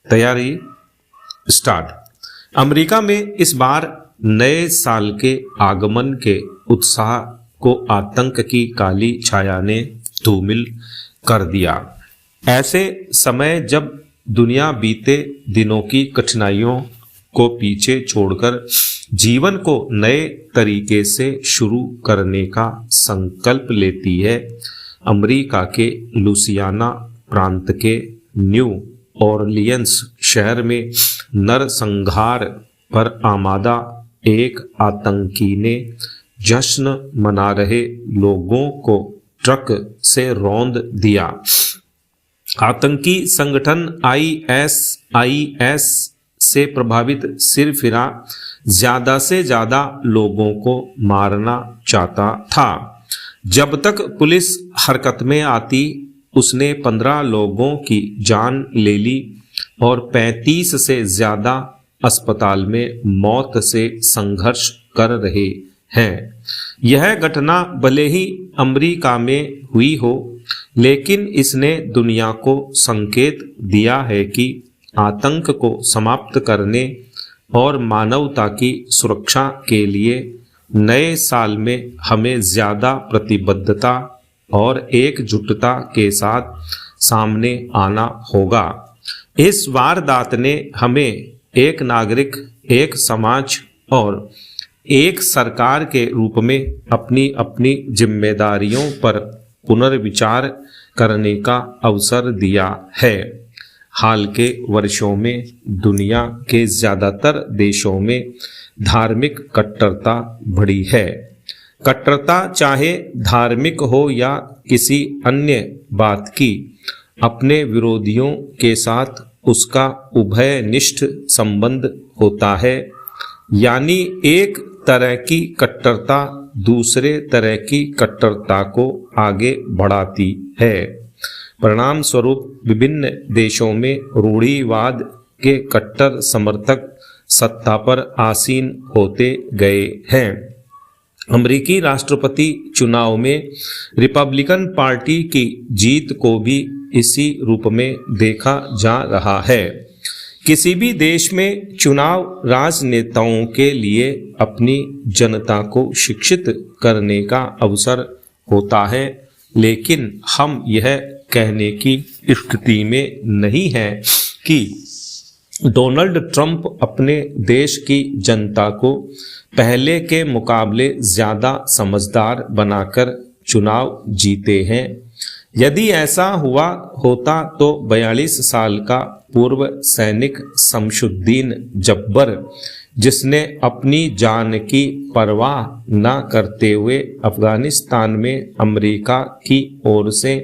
तैयारी start. America में इस बार नए साल के आगमन के उत्साह को आतंक की काली छाया ने धूमिल कर दिया। ऐसे समय जब दुनिया बीते दिनों की कठिनाइयों को पीछे छोड़कर जीवन को नए तरीके से शुरू करने का संकल्प लेती है, अमेरिका के लुसियाना प्रांत के न्यू ऑरलियंस शहर में नरसंहार पर आमादा एक आतंकी ने जश्न मना रहे लोगों को ट्रक से रौंद दिया। आतंकी संगठन ISIS से प्रभावित सिरफिरा ज्यादा से ज्यादा लोगों को मारना चाहता था। जब तक पुलिस हरकत में आती उसने 15 लोगों की जान ले ली और 35 से ज्यादा अस्पताल में मौत से संघर्ष कर रहे हैं। यह घटना भले ही अमेरिका में हुई हो, लेकिन इसने दुनिया को संकेत दिया है कि आतंक को समाप्त करने और मानवता की सुरक्षा के लिए नए साल में हमें ज्यादा प्रतिबद्धता और एकजुटता के साथ सामने आना होगा। इस वारदात ने हमें एक नागरिक, एक समाज और एक सरकार के रूप में अपनी अपनी जिम्मेदारियों पर पुनर्विचार करने का अवसर दिया है। हाल के वर्षों में दुनिया के ज्यादातर देशों में धार्मिक कट्टरता बढ़ी है। कट्टरता चाहे धार्मिक हो या किसी अन्य बात की, अपने विरोधियों के साथ उसका उभयनिष्ठ संबंध होता है। यानी एक तरह की कट्टरता दूसरे तरह की कट्टरता को आगे बढ़ाती है। परिणाम स्वरूप विभिन्न देशों में रूढ़िवाद के कट्टर समर्थक सत्ता पर आसीन होते गए हैं। अमेरिकी राष्ट्रपति चुनाव में रिपब्लिकन पार्टी की जीत को भी इसी रूप में देखा जा रहा है। किसी भी देश में चुनाव राजनेताओं के लिए अपनी जनता को शिक्षित करने का अवसर होता है, लेकिन हम यह कहने की स्थिति में नहीं हैं कि डोनाल्ड ट्रंप अपने देश की जनता को पहले के मुकाबले ज्यादा समझदार बनाकर चुनाव जीते हैं। यदि ऐसा हुआ होता तो 42 साल का पूर्व सैनिक शमशुद्दीन जब्बर, जिसने अपनी जान की परवाह न करते हुए अफगानिस्तान में अमेरिका की ओर से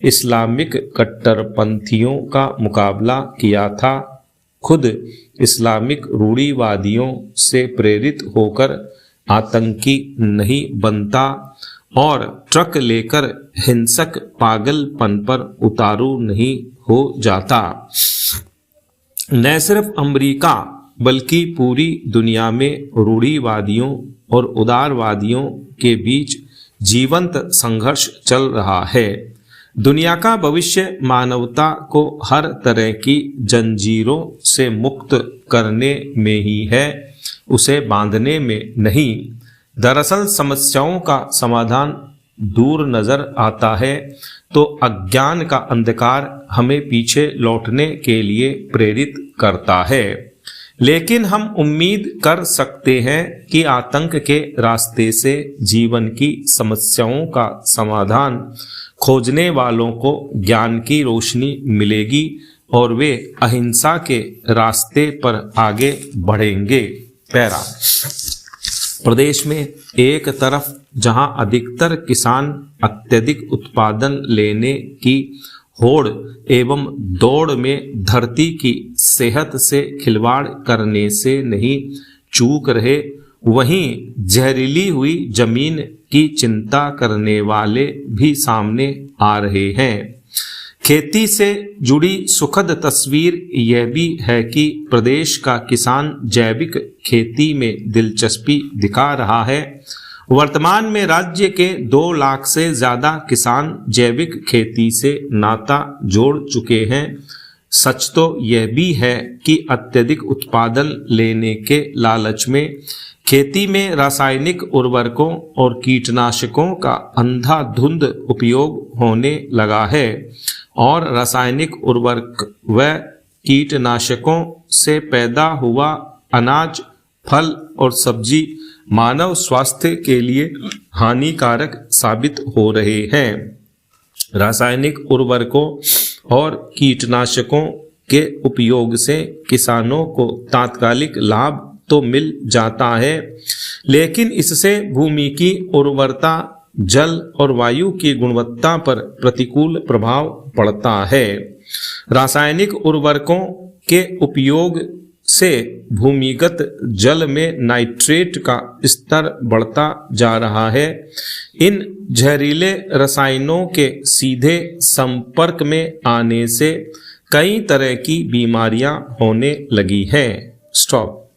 इस्लामिक कट्टरपंथियों का मुकाबला किया था, खुद इस्लामिक रूढ़िवादियों से प्रेरित होकर आतंकी नहीं बनता और ट्रक लेकर हिंसक पागलपन पर उतारू नहीं हो जाता। न सिर्फ अमेरिका बल्कि पूरी दुनिया में रूढ़िवादियों और उदारवादियों के बीच जीवंत संघर्ष चल रहा है। दुनिया का भविष्य मानवता को हर तरह की जंजीरों से मुक्त करने में ही है, उसे बांधने में नहीं। दरअसल समस्याओं का समाधान दूर नजर आता है तो अज्ञान का अंधकार हमें पीछे लौटने के लिए प्रेरित करता है। लेकिन हम उम्मीद कर सकते हैं कि आतंक के रास्ते से जीवन की समस्याओं का समाधान खोजने वालों को ज्ञान की रोशनी मिलेगी और वे अहिंसा के रास्ते पर आगे बढ़ेंगे। पैरा प्रदेश में एक तरफ जहां अधिकतर किसान अत्यधिक उत्पादन लेने की होड़ एवं दौड़ में धरती की सेहत से खिलवाड़ करने से नहीं चूक रहे, वहीं जहरीली हुई जमीन की चिंता करने वाले भी सामने आ रहे हैं। खेती से जुड़ी सुखद तस्वीर यह भी है कि प्रदेश का किसान जैविक खेती में दिलचस्पी दिखा रहा है। वर्तमान में राज्य के 2 लाख से ज्यादा किसान जैविक खेती से नाता जोड़ चुके हैं। सच तो यह भी है कि अत्यधिक उत्पादन लेने के लालच में खेती में रासायनिक उर्वरकों और कीटनाशकों का अंधाधुंध उपयोग होने लगा है और रासायनिक उर्वरक व कीटनाशकों से पैदा हुआ अनाज, फल और सब्जी मानव स्वास्थ्य के लिए हानिकारक साबित हो रहे हैं। रासायनिक उर्वरकों और कीटनाशकों के उपयोग से किसानों को तात्कालिक लाभ तो मिल जाता है, लेकिन इससे भूमि की उर्वरता, जल और वायु की गुणवत्ता पर प्रतिकूल प्रभाव पड़ता है। रासायनिक उर्वरकों के उपयोग से भूमिगत जल में नाइट्रेट का स्तर बढ़ता जा रहा है। इन जहरीले रसायनों के सीधे संपर्क में आने से कई तरह की बीमारियां होने लगी है। स्टॉप।